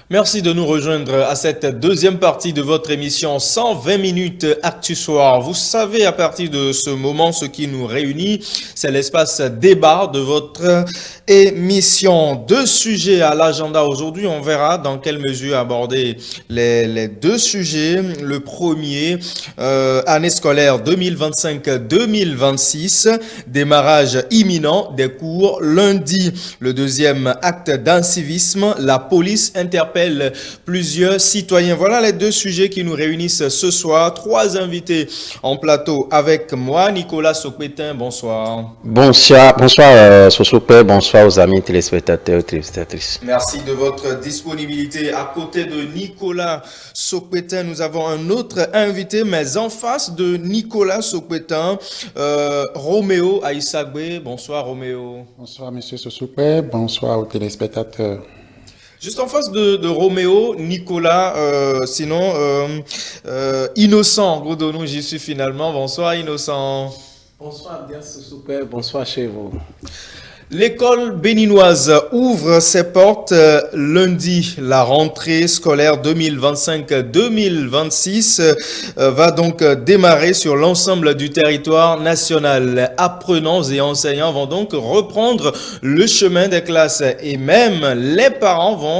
Merci de nous rejoindre à cette deuxième partie de votre émission 120 minutes Actu Soir. Vous savez, à partir de ce moment, ce qui nous réunit, c'est l'espace débat de votre émission. Deux sujets à l'agenda aujourd'hui. On verra dans quelle mesure aborder les deux sujets. Le premier, année scolaire 2025-2026, démarrage imminent des cours lundi. Le deuxième, acte d'incivisme, la police interpelle plusieurs citoyens. Voilà les deux sujets qui nous réunissent ce soir. Trois invités en plateau avec moi. Nicolas Sokpetin, bonsoir. Bonsoir Sosopé, bonsoir aux amis téléspectateurs et téléspectatrices. Merci de votre disponibilité. À côté de Nicolas Sokpetin, nous avons un autre invité, mais en face de Nicolas Sokpetin, Roméo Aïssagbe. Bonsoir Roméo. Bonsoir Monsieur Sosopé, bonsoir aux téléspectateurs. Juste en face de Roméo, Nicolas, Innocent, Goudonou, j'y suis finalement. Bonsoir Innocent. Bonsoir bien Sosopé, bonsoir chez vous. L'école béninoise ouvre ses portes lundi. La rentrée scolaire 2025-2026 va donc démarrer sur l'ensemble du territoire national. Apprenants et enseignants vont donc reprendre le chemin des classes et même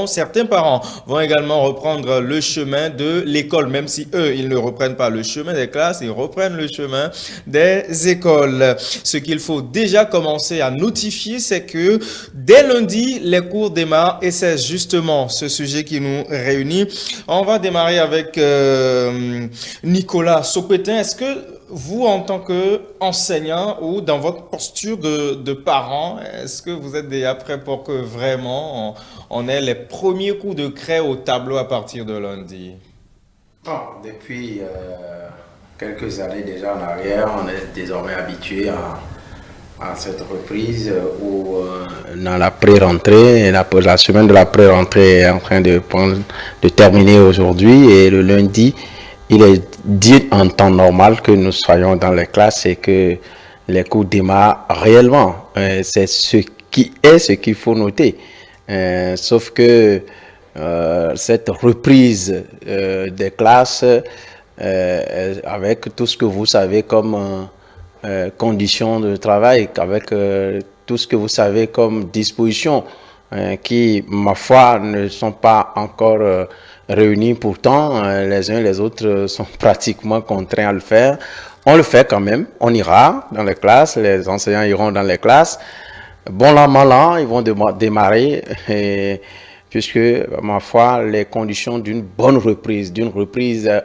certains parents vont également reprendre le chemin de l'école, même si eux, ils ne reprennent pas le chemin des classes, ils reprennent le chemin des écoles. Ce qu'il faut déjà commencer à notifier, c'est que dès lundi, les cours démarrent et c'est justement ce sujet qui nous réunit. On va démarrer avec Nicolas Sokpetin. Est-ce que vous, en tant qu'enseignant ou dans votre posture de parent, est-ce que vous êtes déjà prêt pour que vraiment on ait les premiers coups de craie au tableau à partir de lundi? Bon, depuis quelques années déjà en arrière, on est désormais habitué à cette reprise où dans la pré-rentrée, la semaine de la pré-rentrée est en train de terminer aujourd'hui et le lundi, il est dit en temps normal que nous soyons dans les classes et que les cours démarrent réellement. C'est ce qu'il faut noter. Sauf que cette reprise des classes avec tout ce que vous savez comme conditions de travail, avec tout ce que vous savez comme dispositions qui, ma foi, ne sont pas encore réunies. Pourtant, les uns et les autres sont pratiquement contraints à le faire. On le fait quand même. On ira dans les classes, les enseignants iront dans les classes. Bon là, mal là, ils vont démarrer. Puisque, ma foi, les conditions d'une bonne reprise,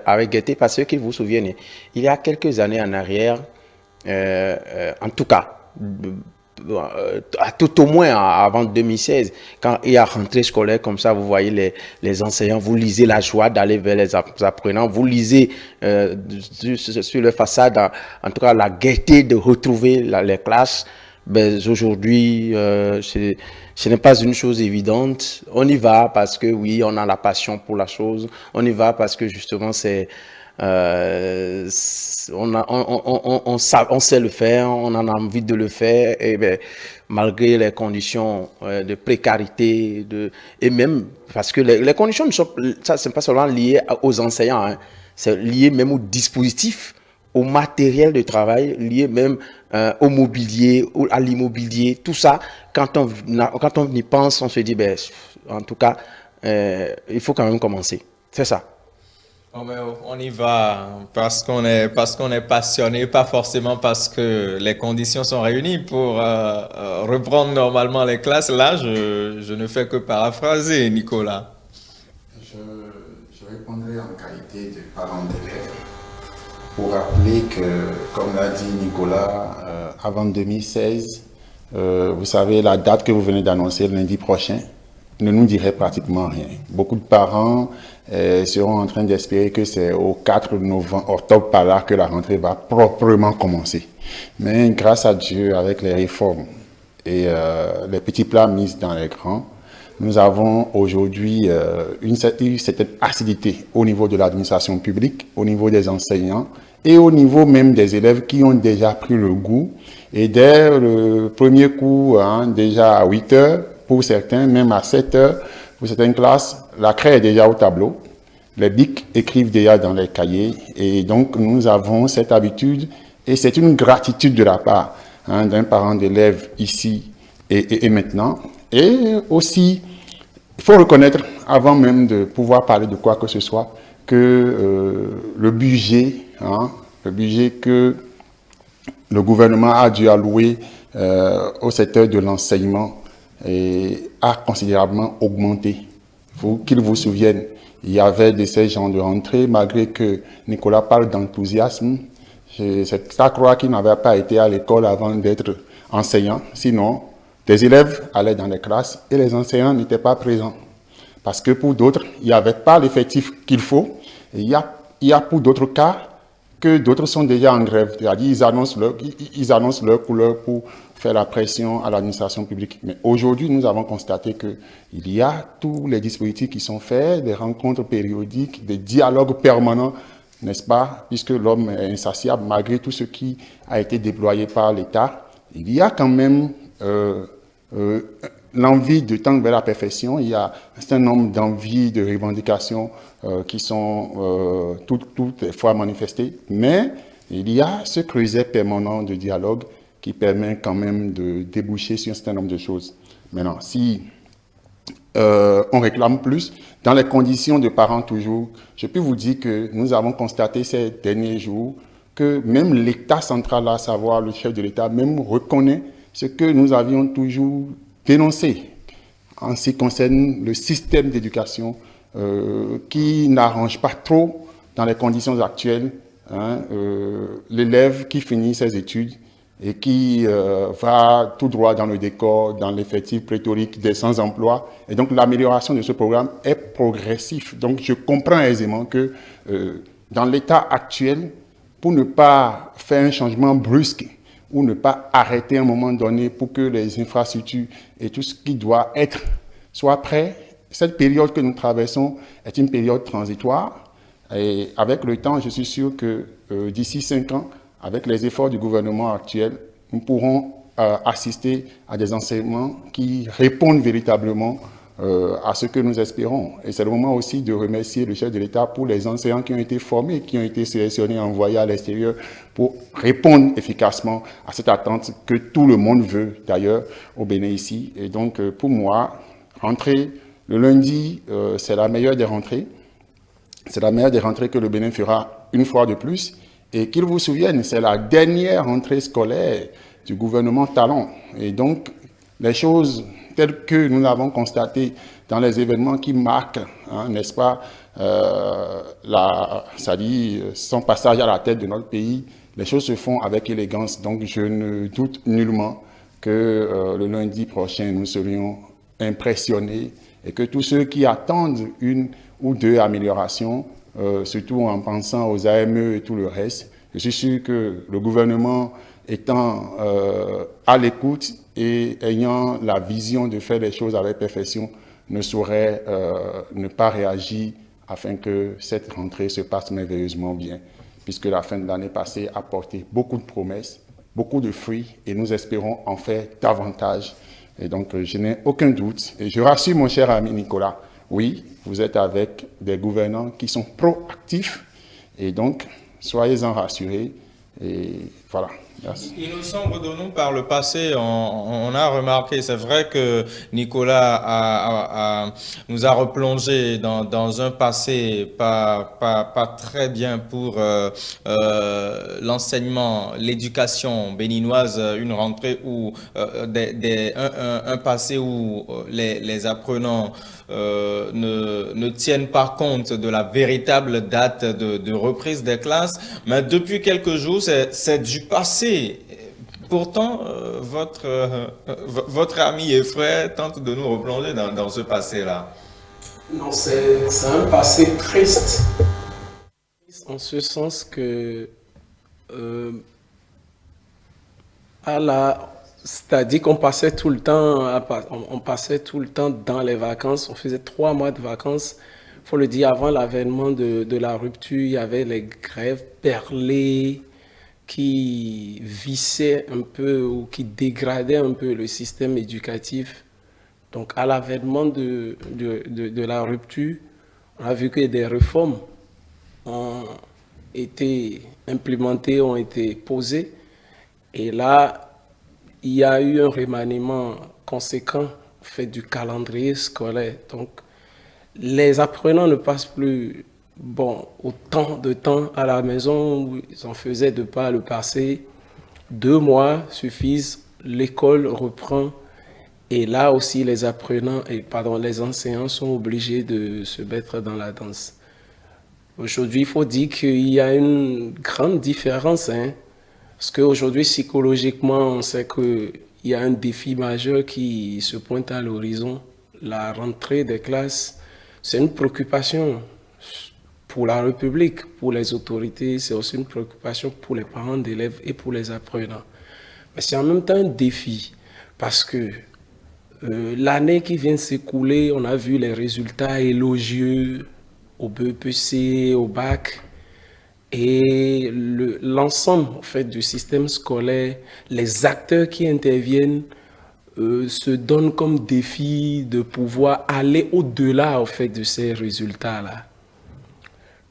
avec gaieté, parce que vous vous souvenez, il y a quelques années en arrière, en tout cas, tout au moins avant 2016, quand il y a rentrée scolaire comme ça, vous voyez les enseignants, vous lisez la joie d'aller vers les apprenants, vous lisez sur le façade, en tout cas, la gaieté de retrouver les classes. Ben, aujourd'hui, ce n'est pas une chose évidente. On y va parce que oui, on a la passion pour la chose. On y va parce que justement, on sait le faire, on en a envie de le faire, et ben, malgré les conditions de précarité, et même parce que les conditions ne sont, ça c'est pas seulement lié aux enseignants, hein, c'est lié même au dispositif, au matériel de travail, lié même au mobilier, à l'immobilier, tout ça. Quand on y pense, on se dit, ben, en tout cas, il faut quand même commencer. C'est ça. Oh, mais on y va parce qu'on est passionné, pas forcément parce que les conditions sont réunies pour reprendre normalement les classes. Là, je ne fais que paraphraser, Nicolas. Je répondrai en qualité de parent d'élève pour rappeler que, comme l'a dit Nicolas, avant 2016, vous savez, la date que vous venez d'annoncer lundi prochain ne nous dirait pratiquement rien. Beaucoup de parents seront en train d'espérer que c'est au 4 octobre par là que la rentrée va proprement commencer. Mais grâce à Dieu, avec les réformes et les petits plats mis dans les grands, nous avons aujourd'hui une certaine acidité au niveau de l'administration publique, au niveau des enseignants et au niveau même des élèves qui ont déjà pris le goût. Et dès le premier cours, déjà à 8 heures, pour certains, même à 7 heures, pour certaines classes, la craie est déjà au tableau, les bics écrivent déjà dans les cahiers, et donc nous avons cette habitude, et c'est une gratitude de la part d'un parent d'élève ici et maintenant. Et aussi, il faut reconnaître, avant même de pouvoir parler de quoi que ce soit, que le budget que le gouvernement a dû allouer au secteur de l'enseignement a considérablement augmenté. Qu'il vous souvienne, il y avait de ces gens de rentrée, malgré que Nicolas parle d'enthousiasme. C'est à croire qu'il n'avait pas été à l'école avant d'être enseignant. Sinon, des élèves allaient dans les classes et les enseignants n'étaient pas présents. Parce que pour d'autres, il n'y avait pas l'effectif qu'il faut. Et il y a pour d'autres cas que d'autres sont déjà en grève. C'est-à-dire ils annoncent leur couleur pour faire la pression à l'administration publique. Mais aujourd'hui, nous avons constaté qu'il y a tous les dispositifs qui sont faits, des rencontres périodiques, des dialogues permanents, n'est-ce pas? Puisque l'homme est insatiable, malgré tout ce qui a été déployé par l'État, il y a quand même l'envie de tendre vers la perfection. Il y a un certain nombre d'envies, de revendications qui sont toutes les fois manifestées, mais il y a ce creuset permanent de dialogue qui permet quand même de déboucher sur un certain nombre de choses. Maintenant, si on réclame plus, dans les conditions de parents toujours, je peux vous dire que nous avons constaté ces derniers jours que même l'État central, à savoir le chef de l'État, même reconnaît ce que nous avions toujours dénoncé en ce qui concerne le système d'éducation qui n'arrange pas trop dans les conditions actuelles l'élève qui finit ses études et qui va tout droit dans le décor, dans l'effectif pléthorique des sans-emploi. Et donc l'amélioration de ce programme est progressive. Donc je comprends aisément que dans l'état actuel, pour ne pas faire un changement brusque ou ne pas arrêter à un moment donné pour que les infrastructures et tout ce qui doit être soit prêt, cette période que nous traversons est une période transitoire. Et avec le temps, je suis sûr que d'ici 5 ans, avec les efforts du gouvernement actuel, nous pourrons assister à des enseignements qui répondent véritablement à ce que nous espérons. Et c'est le moment aussi de remercier le chef de l'État pour les enseignants qui ont été formés, qui ont été sélectionnés, envoyés à l'extérieur pour répondre efficacement à cette attente que tout le monde veut d'ailleurs au Bénin ici. Et donc pour moi, rentrer le lundi, c'est la meilleure des rentrées. C'est la meilleure des rentrées que le Bénin fera une fois de plus. Et qu'il vous souvienne, c'est la dernière rentrée scolaire du gouvernement Talon. Et donc, les choses telles que nous l'avons constatées dans les événements qui marquent, n'est-ce pas, son passage à la tête de notre pays, les choses se font avec élégance. Donc, je ne doute nullement que le lundi prochain, nous serions impressionnés et que tous ceux qui attendent une ou deux améliorations, surtout en pensant aux AME et tout le reste, je suis sûr que le gouvernement étant à l'écoute et ayant la vision de faire les choses avec perfection, ne saurait ne pas réagir afin que cette rentrée se passe merveilleusement bien, puisque la fin de l'année passée a porté beaucoup de promesses, beaucoup de fruits, et nous espérons en faire davantage. Et donc, je n'ai aucun doute, et je rassure mon cher ami Nicolas, oui, vous êtes avec des gouvernants qui sont proactifs, et donc, soyez-en rassurés, et voilà. Merci. Il nous semble de nous par le passé, on a remarqué, c'est vrai que Nicolas nous a replongé dans un passé pas très bien pour l'enseignement, l'éducation béninoise, une rentrée où un passé où les apprenants ne tiennent pas compte de la véritable date de reprise des classes, mais depuis quelques jours, c'est du passé. Pourtant, votre ami et frère tente de nous replonger dans ce passé-là. Non, c'est un passé triste. En ce sens que, c'est-à-dire qu'on passait tout le temps, on passait tout le temps dans les vacances. On faisait 3 mois de vacances. Il faut le dire, avant l'avènement de la rupture, il y avait les grèves perlées qui vissaient un peu ou qui dégradaient un peu le système éducatif Donc, à l'avènement de la rupture, on a vu que des réformes ont été implémentées, ont été posées. Et là, il y a eu un remaniement conséquent fait du calendrier scolaire. Donc, les apprenants ne passent plus autant de temps à la maison où ils en faisaient de par le passé. 2 mois suffisent, l'école reprend. Et là aussi, les apprenants, les enseignants sont obligés de se mettre dans la danse. Aujourd'hui, il faut dire qu'il y a une grande différence, hein, parce qu'aujourd'hui, psychologiquement, on sait qu'il y a un défi majeur qui se pointe à l'horizon. La rentrée des classes, c'est une préoccupation pour la République, pour les autorités, c'est aussi une préoccupation pour les parents d'élèves et pour les apprenants. Mais c'est en même temps un défi, parce que l'année qui vient de s'écouler, on a vu les résultats élogieux au BEPC, au bac, et l'ensemble en fait, du système scolaire, les acteurs qui interviennent se donnent comme défi de pouvoir aller au-delà en fait, de ces résultats-là.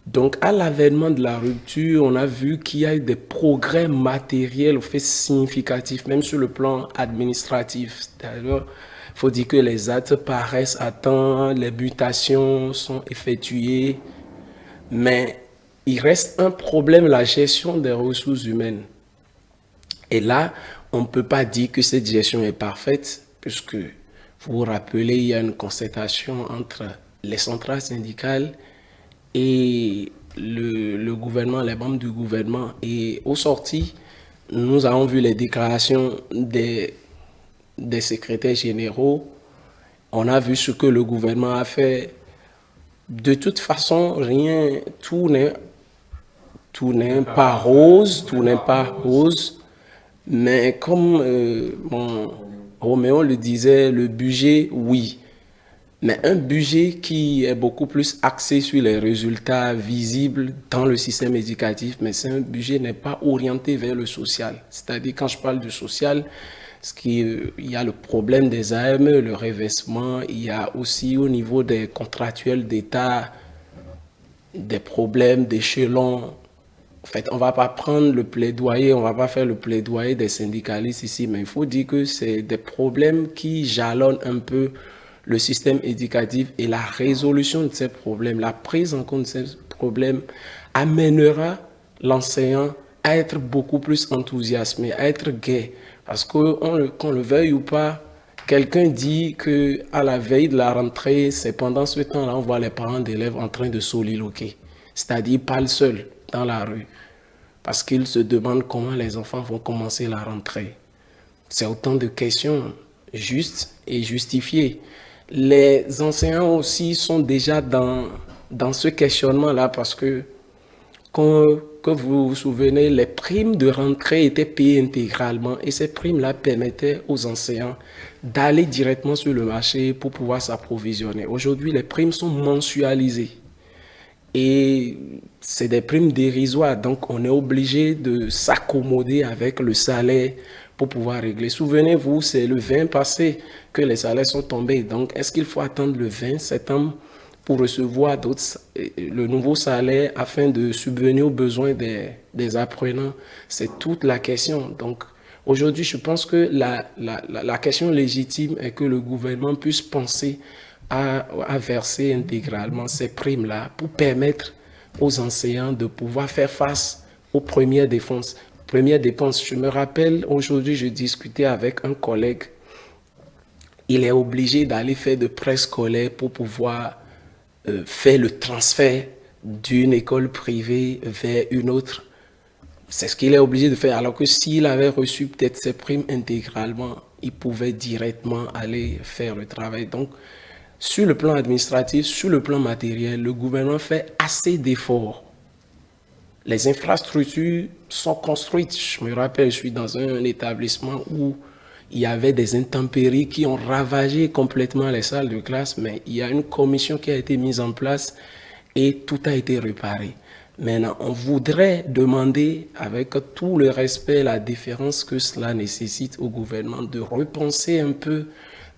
Donc, à l'avènement de la rupture, on a vu qu'il y a eu des progrès matériels en fait, significatifs, même sur le plan administratif. D'ailleurs, il faut dire que les actes paraissent à temps, les mutations sont effectuées, mais il reste un problème, la gestion des ressources humaines. Et là, on ne peut pas dire que cette gestion est parfaite, puisque, vous vous rappelez, il y a une concertation entre les centrales syndicales et le gouvernement, les membres du gouvernement. Et au sorti, nous avons vu les déclarations des secrétaires généraux. On a vu ce que le gouvernement a fait. De toute façon, tout n'est pas rose, tout n'est pas rose. Mais comme Roméo le disait, le budget, oui. Mais un budget qui est beaucoup plus axé sur les résultats visibles dans le système éducatif, mais c'est un budget qui n'est pas orienté vers le social. C'est-à-dire, quand je parle du social, il y a le problème des AME, le réversement, il y a aussi au niveau des contractuels d'État, des problèmes d'échelon. En fait, on ne va pas prendre le plaidoyer, on ne va pas faire le plaidoyer des syndicalistes ici, mais il faut dire que c'est des problèmes qui jalonnent un peu le système éducatif et la résolution de ces problèmes, la prise en compte de ces problèmes amènera l'enseignant à être beaucoup plus enthousiasmé, à être gai. Parce qu'on le veuille ou pas, quelqu'un dit qu'à la veille de la rentrée, c'est pendant ce temps-là, on voit les parents d'élèves en train de soliloquer. C'est-à-dire, pas le seul dans la rue. Parce qu'ils se demandent comment les enfants vont commencer la rentrée. C'est autant de questions justes et justifiées. Les enseignants aussi sont déjà dans ce questionnement-là parce que vous vous souvenez, les primes de rentrée étaient payées intégralement et ces primes-là permettaient aux enseignants d'aller directement sur le marché pour pouvoir s'approvisionner. Aujourd'hui, les primes sont mensualisées et c'est des primes dérisoires, donc on est obligé de s'accommoder avec le salaire pour pouvoir régler. Souvenez-vous, c'est le 20 passé que les salaires sont tombés, donc est-ce qu'il faut attendre le 20 septembre pour recevoir le nouveau salaire afin de subvenir aux besoins des apprenants? C'est toute la question. Donc, aujourd'hui, je pense que la question légitime est que le gouvernement puisse penser à verser intégralement ces primes-là pour permettre aux enseignants de pouvoir faire face aux premières dépenses. Je me rappelle, aujourd'hui, je discutais avec un collègue. Il est obligé d'aller faire de préscolaire pour pouvoir faire le transfert d'une école privée vers une autre. C'est ce qu'il est obligé de faire. Alors que s'il avait reçu peut-être ses primes intégralement, il pouvait directement aller faire le travail. Donc, sur le plan administratif, sur le plan matériel, le gouvernement fait assez d'efforts. Les infrastructures sont construites. Je me rappelle, je suis dans un établissement où il y avait des intempéries qui ont ravagé complètement les salles de classe, mais il y a une commission qui a été mise en place et tout a été réparé. Maintenant, on voudrait demander, avec tout le respect et la déférence que cela nécessite au gouvernement, de repenser un peu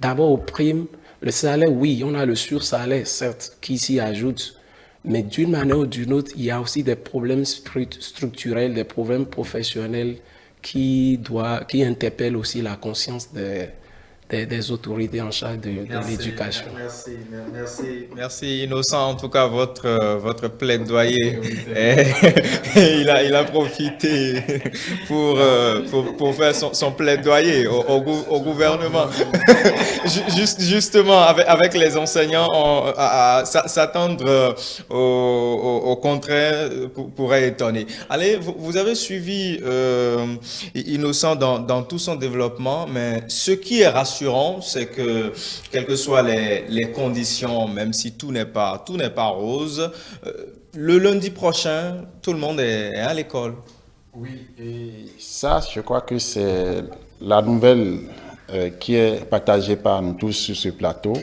D'abord, aux primes, le salaire, oui, on a le sursalaire, certes, qui s'y ajoute. Mais d'une manière ou d'une autre, il y a aussi des problèmes structurels, des problèmes professionnels qui interpellent aussi la conscience des autorités en charge de l'éducation. Merci Innocent. En tout cas, votre plaidoyer, il a profité pour faire son plaidoyer au gouvernement. Justement, avec les enseignants, s'attendre au contraire pourrait étonner. Allez, vous avez suivi Innocent dans tout son développement, mais ce qui est rassurant, c'est que, quelles que soient les conditions, même si tout n'est pas rose, le lundi prochain, tout le monde est à l'école. Oui, et ça, je crois que c'est la nouvelle qui est partagée par nous tous sur ce plateau,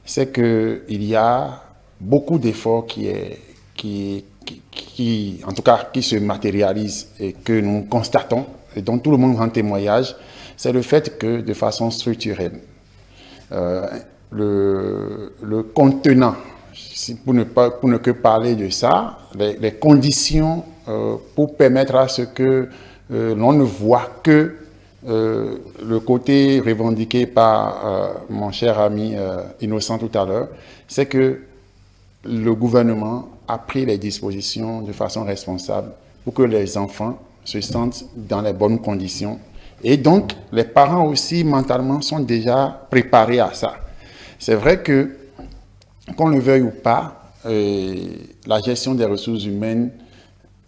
c'est qu'il y a beaucoup d'efforts qui en tout cas, qui se matérialisent et que nous constatons, et dont tout le monde rend témoignage. C'est le fait que, de façon structurelle, le contenant, pour ne que parler de ça, les conditions pour permettre à ce que l'on ne voit que le côté revendiqué par mon cher ami Innocent tout à l'heure, c'est que le gouvernement a pris les dispositions de façon responsable pour que les enfants se sentent dans les bonnes conditions. Et donc, les parents aussi, mentalement, sont déjà préparés à ça. C'est vrai que, qu'on le veuille ou pas, la gestion des ressources humaines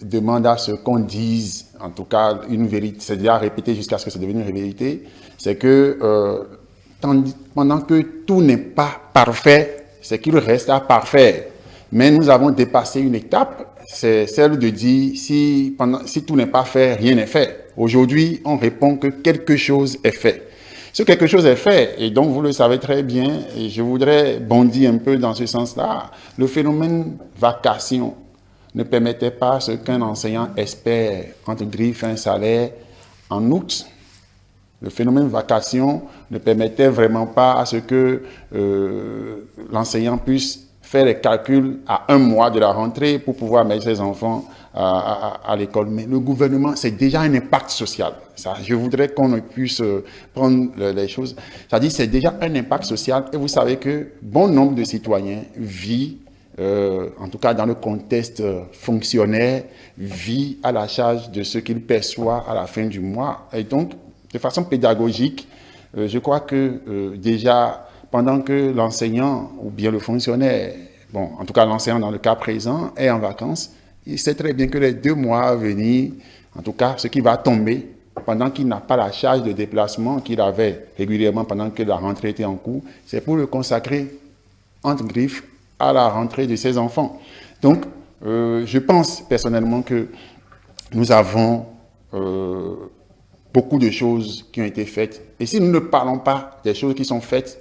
demande à ce qu'on dise, en tout cas, une vérité, c'est déjà répété jusqu'à ce que c'est devenu une vérité, c'est que pendant que tout n'est pas parfait, c'est qu'il reste à parfaire. Mais nous avons dépassé une étape, c'est celle de dire si tout n'est pas fait, rien n'est fait. Aujourd'hui, on répond que quelque chose est fait. Ce quelque chose est fait, et donc vous le savez très bien, et je voudrais bondir un peu dans ce sens-là, le phénomène vacation ne permettait pas ce qu'un enseignant espère, entre griffes, un salaire en août. Le phénomène vacation ne permettait vraiment pas à ce que l'enseignant puisse faire les calculs à un mois de la rentrée pour pouvoir mettre ses enfants à l'école. Mais le gouvernement, c'est déjà un impact social. Ça, je voudrais qu'on puisse prendre les choses. C'est-à-dire, c'est déjà un impact social. Et vous savez que bon nombre de citoyens vivent, en tout cas dans le contexte fonctionnaire, vit à la charge de ce qu'il perçoit à la fin du mois. Et donc, de façon pédagogique, je crois que déjà, pendant que l'enseignant ou bien le fonctionnaire, bon, en tout cas l'enseignant dans le cas présent, est en vacances, il sait très bien que les 2 mois à venir, en tout cas ce qui va tomber, pendant qu'il n'a pas la charge de déplacement qu'il avait régulièrement pendant que la rentrée était en cours, c'est pour le consacrer, entre griffes, à la rentrée de ses enfants. Donc, je pense personnellement que nous avons beaucoup de choses qui ont été faites. Et si nous ne parlons pas des choses qui sont faites,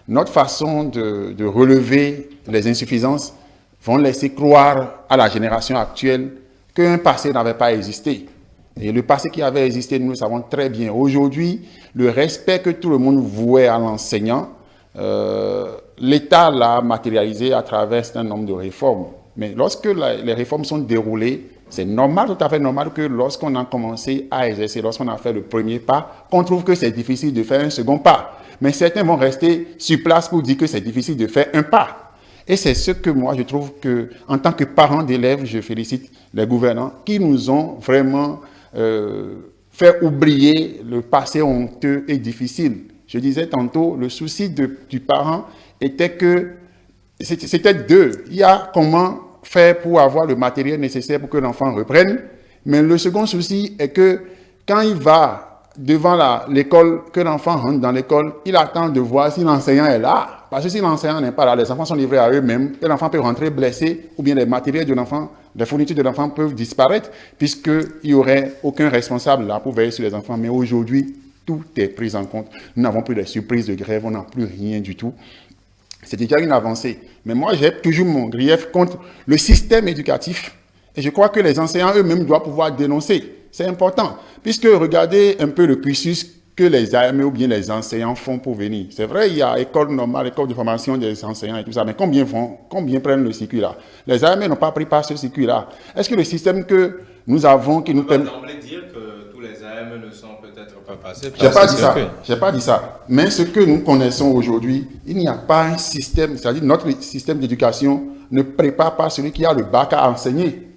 notre façon de relever les insuffisances vont laisser croire à la génération actuelle qu'un passé n'avait pas existé. Et le passé qui avait existé, nous le savons très bien. Aujourd'hui, le respect que tout le monde vouait à l'enseignant, l'État l'a matérialisé à travers un certain nombre de réformes. Mais lorsque les réformes sont déroulées, c'est normal, tout à fait normal que lorsqu'on a commencé à exercer, lorsqu'on a fait le premier pas, qu'on trouve que c'est difficile de faire un second pas. Mais certains vont rester sur place pour dire que c'est difficile de faire un pas. Et c'est ce que moi, je trouve que, en tant que parent d'élèves, je félicite les gouvernants qui nous ont vraiment fait oublier le passé honteux et difficile. Je disais tantôt, le souci du parent était que c'était deux. Il y a comment faire pour avoir le matériel nécessaire pour que l'enfant reprenne. Mais le second souci est que quand il va devant l'école, que l'enfant rentre dans l'école, il attend de voir si l'enseignant est là. Parce que si l'enseignant n'est pas là, les enfants sont livrés à eux-mêmes et l'enfant peut rentrer blessé ou bien les matériels de l'enfant, les fournitures de l'enfant peuvent disparaître puisqu'il n'y aurait aucun responsable là pour veiller sur les enfants. Mais aujourd'hui, tout est pris en compte. Nous n'avons plus de surprises de grève, on n'a plus rien du tout. C'est déjà une avancée. Mais moi, j'ai toujours mon grief contre le système éducatif. Et je crois que les enseignants eux-mêmes doivent pouvoir dénoncer. C'est important. Puisque regardez un peu le cursus que les AME ou bien les enseignants font pour venir. C'est vrai, il y a école normale, école de formation des enseignants et tout ça, mais combien prennent le circuit-là? Les AME n'ont pas pris part à ce circuit-là. Est-ce que le système que nous avons, qui nous permet... On va dire que tous les AME ne sont peut-être pas passés. J'ai pas dit ça. Mais ce que nous connaissons aujourd'hui, il n'y a pas un système, c'est-à-dire notre système d'éducation ne prépare pas celui qui a le bac à enseigner.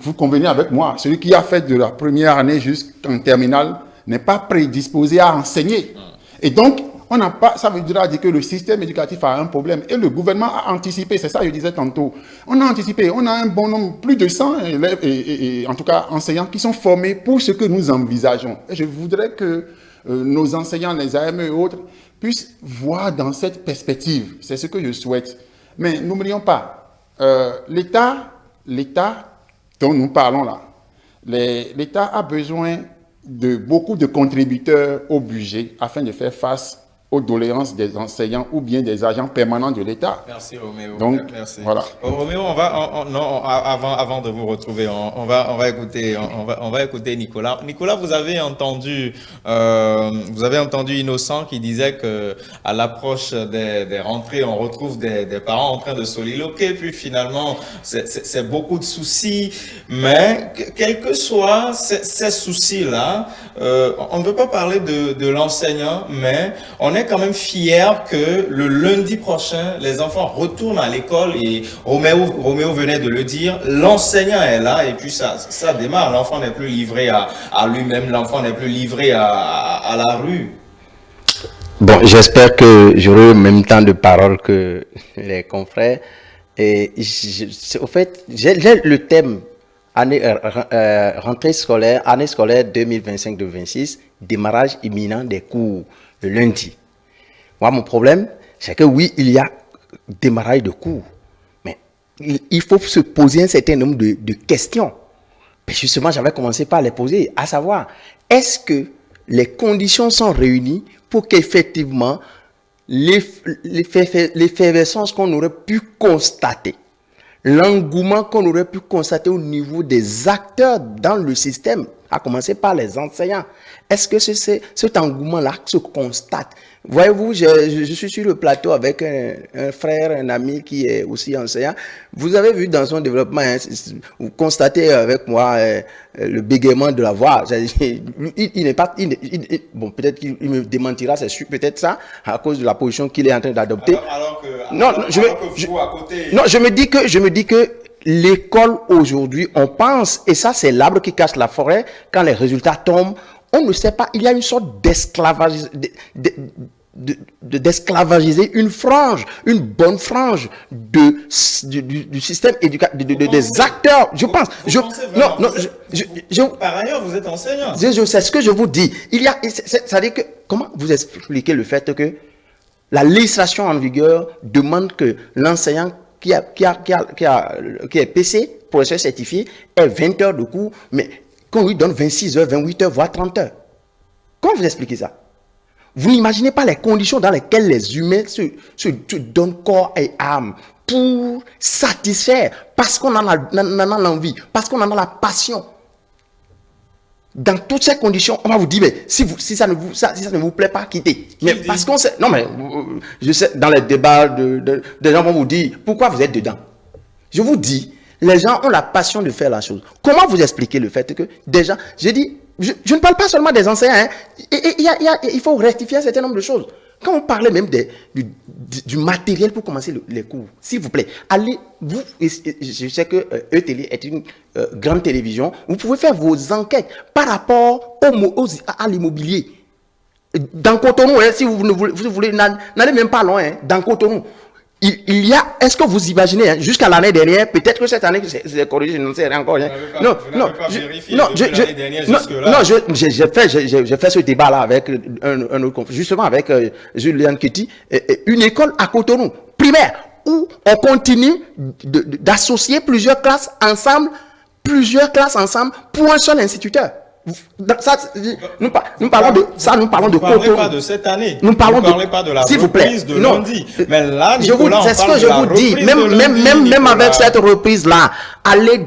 Vous convenez avec moi, celui qui a fait de la première année jusqu'en terminale n'est pas prédisposé à enseigner. Et donc, on n'a pas, ça veut dire que le système éducatif a un problème. Et le gouvernement a anticipé, c'est ça que je disais tantôt. On a anticipé, on a un bon nombre, plus de 100 élèves et en tout cas enseignants qui sont formés pour ce que nous envisageons. Et je voudrais que nos enseignants, les AME et autres, puissent voir dans cette perspective. C'est ce que je souhaite. Mais n'oublions pas, l'État dont nous parlons là, l'État a besoin de beaucoup de contributeurs au budget afin de faire face aux doléances des enseignants ou bien des agents permanents de l'État. Merci Roméo. Donc, merci. Voilà. Roméo, avant de vous retrouver, on va écouter Nicolas. Nicolas, vous avez entendu Innocent qui disait que à l'approche des rentrées, on retrouve des parents en train de soliloquer, puis finalement, c'est beaucoup de soucis. Mais quels que soient ces soucis-là, on ne veut pas parler de l'enseignant, mais on est quand même fiers que le lundi prochain, les enfants retournent à l'école et Roméo venait de le dire, l'enseignant est là et puis ça démarre. L'enfant n'est plus livré à lui-même, l'enfant n'est plus livré à la rue. Bon, j'espère que j'aurai le même temps de parole que les confrères. Et au fait, j'ai le thème rentrée scolaire, année scolaire 2025-2026, démarrage imminent des cours le lundi. Moi, mon problème, c'est que oui, il y a démarrage de cours, mais il faut se poser un certain nombre de questions. Mais justement, j'avais commencé par les poser, à savoir, est-ce que les conditions sont réunies pour qu'effectivement, l'effervescence qu'on aurait pu constater, l'engouement qu'on aurait pu constater au niveau des acteurs dans le système, à commencer par les enseignants, est-ce que cet engouement-là se constate? Voyez-vous, je suis sur le plateau avec un frère, un ami qui est aussi enseignant. Vous avez vu dans son développement, hein, vous constatez avec moi le bégaiement de la voix. Il n'est pas... bon, peut-être qu'il me démentira, c'est sûr, peut-être ça, à cause de la position qu'il est en train d'adopter. Je me dis que l'école aujourd'hui, on pense, et ça c'est l'arbre qui cache la forêt, quand les résultats tombent, on ne sait pas, il y a une sorte d'esclavagiser une frange, une bonne frange du système éducatif, des acteurs, je pense. Par ailleurs, vous êtes enseignant. Je sais ce que je vous dis. C'est-à-dire que, comment vous expliquez le fait que la législation en vigueur demande que l'enseignant qui est PC, professeur certifié, ait 20 heures de cours, mais qu'on lui donne 26 heures, 28 heures, voire 30 heures. Comment vous expliquez ça? Vous n'imaginez pas les conditions dans lesquelles les humains se donnent corps et âme pour satisfaire, parce qu'on en a l'envie, parce qu'on en a la passion. Dans toutes ces conditions, on va vous dire, mais si ça ne vous plaît pas, quittez. Mais parce qu'on sait, non mais, je sais, dans les débats, des gens vont vous dire, pourquoi vous êtes dedans? Je vous dis, les gens ont la passion de faire la chose. Comment vous expliquer le fait que, déjà, je ne parle pas seulement des enseignants, hein, il faut rectifier un certain nombre de choses. Quand on parlait même du matériel pour commencer les cours, s'il vous plaît, allez, vous, je sais que E-Télé est une grande télévision, vous pouvez faire vos enquêtes par rapport à l'immobilier. Dans Cotonou, hein, si vous voulez, n'allez même pas loin, hein, dans Cotonou, il y a, est-ce que vous imaginez, hein, jusqu'à l'année dernière, peut-être que cette année, c'est corrigé, je ne sais rien encore. Hein. J'ai fait ce débat-là avec un autre confrère, justement avec Julien Ketty, une école à Cotonou, primaire, où on continue d'associer plusieurs classes ensemble pour un seul instituteur. Nous parlons de ça, nous parlons de Cotonou. Vous ne parlez Cotonou. pas de cette année. Nous parlons vous ne parlez pas de la s'il vous plaît, reprise de non. lundi. Mais là, Nicolas, c'est ce on parle que je de la vous dis. reprise de lundi, Même Nicolas. avec cette reprise-là, allez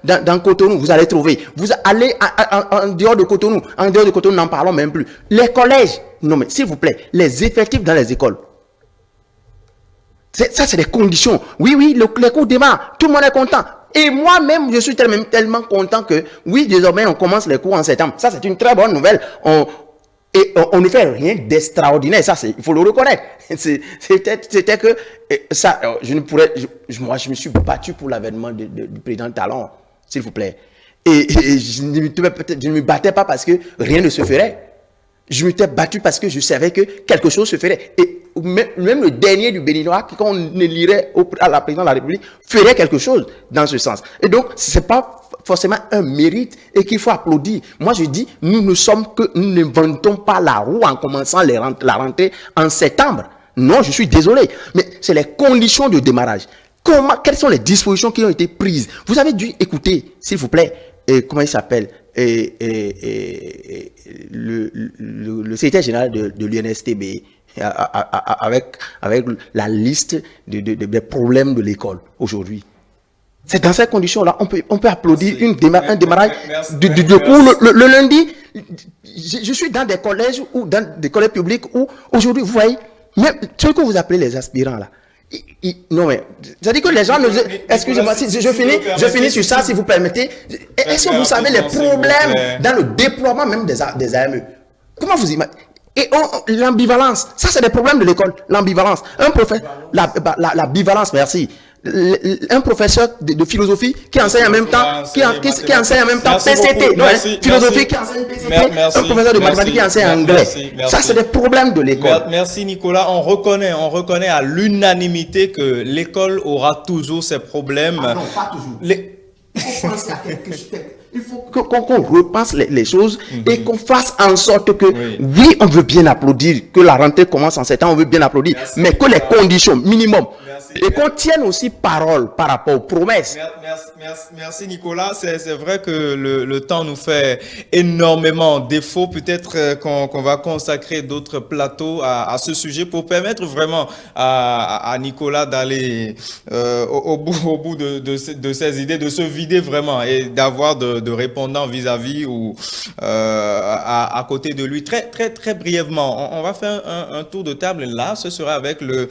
dans Cotonou, vous allez trouver. Vous allez en dehors de Cotonou. En dehors de Cotonou, n'en parlons même plus. Les collèges, non mais s'il vous plaît, les effectifs dans les écoles. Ça, c'est des conditions. Oui, les cours démarrent. Tout le monde est content. Et moi-même, je suis tellement content que, oui, désormais, on commence les cours en septembre. Ça, c'est une très bonne nouvelle. On ne fait rien d'extraordinaire. Ça, il faut le reconnaître. C'était que, ça, moi, je me suis battu pour l'avènement du président Talon, s'il vous plaît. Et je ne me battais pas parce que rien ne se ferait. Je m'étais battu parce que je savais que quelque chose se ferait. Et même le dernier du Béninois, qui, quand on élirait à la présidence de la République, ferait quelque chose dans ce sens. Et donc, ce n'est pas forcément un mérite et qu'il faut applaudir. Moi, je dis, nous n'inventons pas la roue en commençant la rentrée en septembre. Non, je suis désolé. Mais c'est les conditions de démarrage. Quelles sont les dispositions qui ont été prises? Vous avez dû écouter, s'il vous plaît, comment il s'appelle, le secrétaire général de l'UNSTB avec la liste des problèmes de l'école aujourd'hui. C'est dans ces conditions-là, on peut applaudir un démarrage de cours le lundi. Je suis dans des collèges ou dans des collèges publics où aujourd'hui, vous voyez, même ceux que vous appelez les aspirants là, non mais, c'est-à-dire que les gens excusez-moi, si je finis sur ça, si vous permettez. Est-ce que vous savez les problèmes dans le déploiement même des AME? Comment vous imaginez? Et l'ambivalence, ça c'est des problèmes de l'école, l'ambivalence. La bivalence, merci. Un professeur de philosophie qui enseigne en même temps, qui enseigne en même temps PCT, philosophie qui enseigne PCT, un professeur de mathématiques qui enseigne anglais. Ça, c'est des problèmes de l'école. Merci Nicolas. On reconnaît à l'unanimité que l'école aura toujours ses problèmes. Ah non, pas toujours. Il faut penser à quelque chose. Il faut qu'on repense les choses et qu'on fasse en sorte que, oui, on veut bien applaudir, que la rentrée commence en septembre, on veut bien applaudir, mais que les conditions minimum, et qu'on tienne aussi parole par rapport aux promesses. Merci Nicolas. C'est vrai que le temps nous fait énormément défaut. Peut-être qu'on va consacrer d'autres plateaux à ce sujet pour permettre vraiment à Nicolas d'aller au bout de ses idées, de se vider vraiment et d'avoir de répondants vis-à-vis ou à côté de lui. Très brièvement, on va faire un tour de table là. Ce sera avec le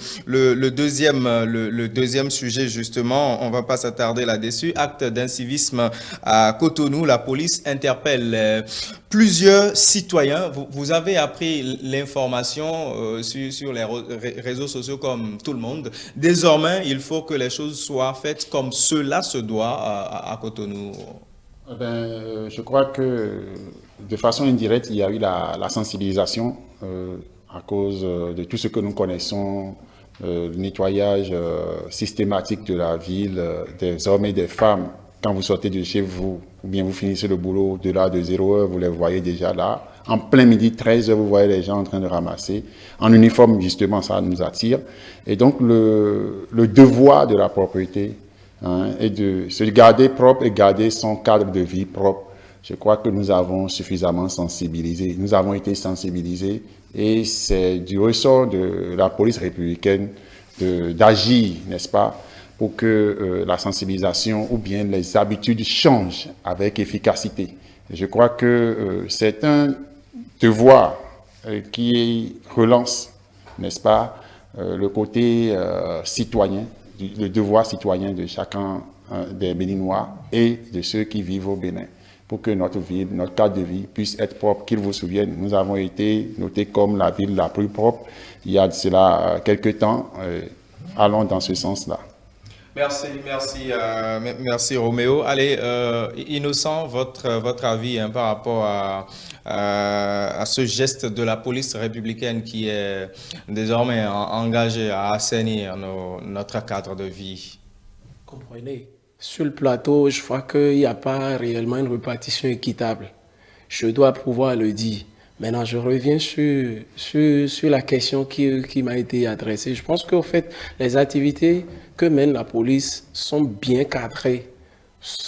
deuxième sujet justement. On va pas s'attarder là-dessus. Acte d'incivisme à Cotonou. La police interpelle plusieurs citoyens. Vous avez appris l'information sur les réseaux sociaux comme tout le monde. Désormais, il faut que les choses soient faites comme cela se doit à Cotonou. Je crois que de façon indirecte, il y a eu la sensibilisation à cause de tout ce que nous connaissons, le nettoyage systématique de la ville, des hommes et des femmes. Quand vous sortez de chez vous, ou bien vous finissez le boulot au-delà de 0 heure, vous les voyez déjà là. En plein midi, 13 heures, vous voyez les gens en train de ramasser. En uniforme, justement, ça nous attire. Et donc, le devoir de la propriété, et de se garder propre et garder son cadre de vie propre. Je crois que nous avons suffisamment sensibilisé. Nous avons été sensibilisés et c'est du ressort de la police républicaine d'agir, n'est-ce pas, pour que la sensibilisation ou bien les habitudes changent avec efficacité. Et je crois que c'est un devoir qui relance, n'est-ce pas, le côté citoyen, le devoir citoyen de chacun des Béninois et de ceux qui vivent au Bénin, pour que notre ville, notre cadre de vie puisse être propre, qu'ils vous souviennent. Nous avons été notés comme la ville la plus propre il y a de cela quelques temps. Allons dans ce sens-là. Merci Roméo. Allez, Innocent, votre avis par rapport à ce geste de la police républicaine qui est désormais engagée à assainir notre cadre de vie. Comprenez, sur le plateau, je crois qu'il n'y a pas réellement une répartition équitable. Je dois pouvoir le dire. Maintenant, je reviens sur la question qui m'a été adressée. Je pense qu'au fait, les activités que mène la police sont bien cadrées.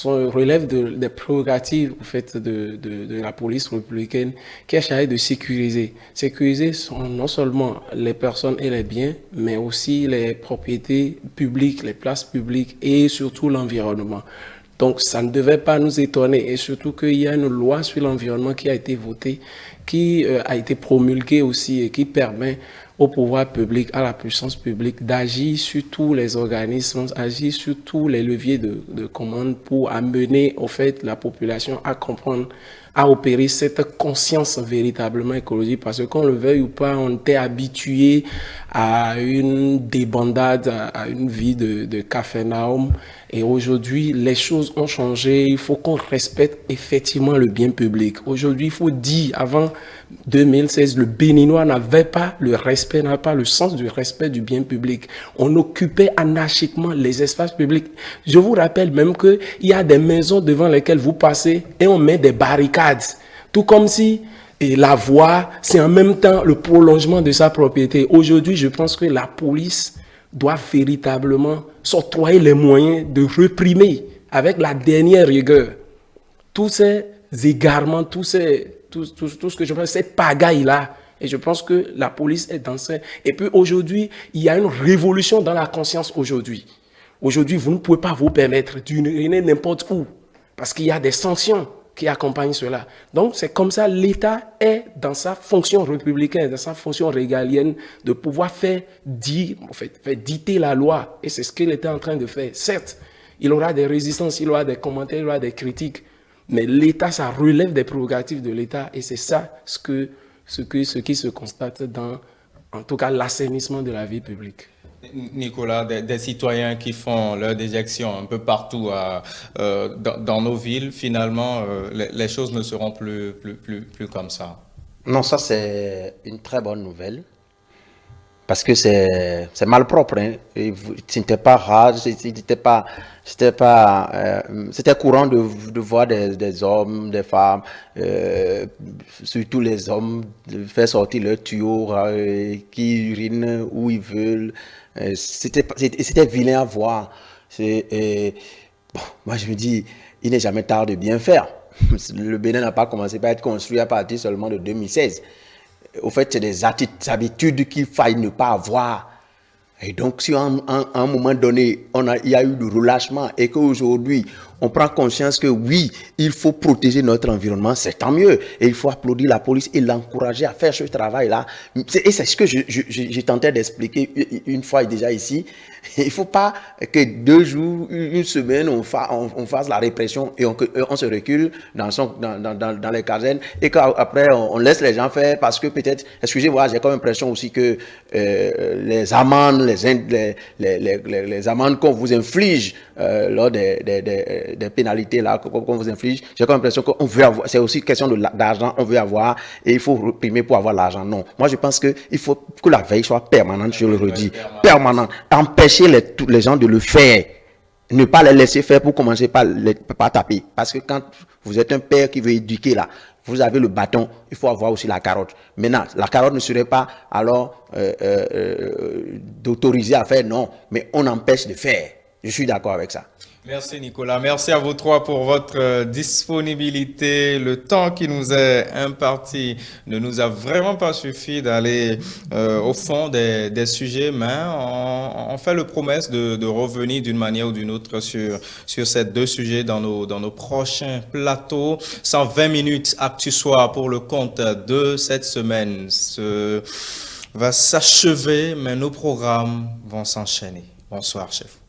relève des prérogatives en fait, de la police républicaine qui est chargée de sécuriser. Sécuriser sont non seulement les personnes et les biens, mais aussi les propriétés publiques, les places publiques et surtout l'environnement. Donc ça ne devait pas nous étonner et surtout qu'il y a une loi sur l'environnement qui a été votée, qui a été promulguée aussi et qui permet au pouvoir public, à la puissance publique, d'agir sur tous les organismes, agir sur tous les leviers de commande pour amener, au fait, la population à comprendre, à opérer cette conscience véritablement écologique. Parce que qu'on le veuille ou pas, on était habitué à une débandade, à une vie de Capharnaüm. Et aujourd'hui, les choses ont changé. Il faut qu'on respecte effectivement le bien public. Aujourd'hui, il faut dire, avant 2016, le Béninois n'avait pas le respect, n'avait pas le sens du respect du bien public. On occupait anarchiquement les espaces publics. Je vous rappelle même qu'il y a des maisons devant lesquelles vous passez et on met des barricades. Tout comme si la voie, c'est en même temps le prolongement de sa propriété. Aujourd'hui, je pense que la police doit véritablement s'octroyer les moyens de réprimer avec la dernière rigueur tous ces égarements, tout ce que je pense, cette pagaille-là. Et je pense que la police est dans ça. Et puis aujourd'hui, il y a une révolution dans la conscience aujourd'hui. Aujourd'hui, vous ne pouvez pas vous permettre d'uriner n'importe où parce qu'il y a des sanctions qui accompagnent cela. Donc, c'est comme ça, l'État est dans sa fonction républicaine, dans sa fonction régalienne, de pouvoir faire dicter la loi. Et c'est ce qu'il était en train de faire. Certes, il aura des résistances, il aura des commentaires, il aura des critiques, mais l'État, ça relève des prérogatives de l'État. Et c'est ça ce qui se constate dans, en tout cas, l'assainissement de la vie publique. Nicolas, des citoyens qui font leur déjection un peu partout dans nos villes, finalement, les choses ne seront plus comme ça. Non, ça c'est une très bonne nouvelle. Parce que c'est malpropre. Hein. C'était pas rare, c'était courant de voir des hommes, des femmes, surtout les hommes, de faire sortir leurs tuyaux qui urinent où ils veulent. C'était vilain à voir. Bon, moi je me dis, il n'est jamais tard de bien faire. Le Bénin n'a pas commencé par être construit à partir seulement de 2016. Au fait, c'est des habitudes qu'il faille ne pas avoir. Et donc, si à un moment donné, il y a eu du relâchement et qu'aujourd'hui, on prend conscience que oui, il faut protéger notre environnement, c'est tant mieux. Et il faut applaudir la police et l'encourager à faire ce travail-là. Et c'est ce que je tentais d'expliquer une fois déjà ici. Il ne faut pas que 2 jours, une semaine, on fasse la répression et on se recule dans les casernes et qu'après, on laisse les gens faire parce que peut-être, excusez-moi, j'ai comme impression aussi que les amendes, les amendes qu'on vous inflige lors des pénalités là qu'on vous inflige, j'ai comme l'impression qu'on veut avoir, c'est aussi question d'argent, on veut avoir et il faut réprimer pour avoir l'argent. Non, moi je pense qu'il faut que la veille soit permanente, je le redis, permanente, empêcher les gens de le faire, ne pas les laisser faire pour commencer par taper, parce que quand vous êtes un père qui veut éduquer là, vous avez le bâton, il faut avoir aussi la carotte. Maintenant, la carotte ne serait pas alors d'autoriser à faire, non, mais on empêche de faire. Je suis d'accord avec ça. Merci Nicolas, merci à vous trois pour votre disponibilité. Le temps qui nous est imparti ne nous a vraiment pas suffi d'aller au fond des sujets, mais on fait le promesse de revenir d'une manière ou d'une autre sur ces 2 sujets dans nos prochains plateaux. 120 minutes Actu Soir pour le compte de cette semaine va s'achever, mais nos programmes vont s'enchaîner. Bonsoir chef.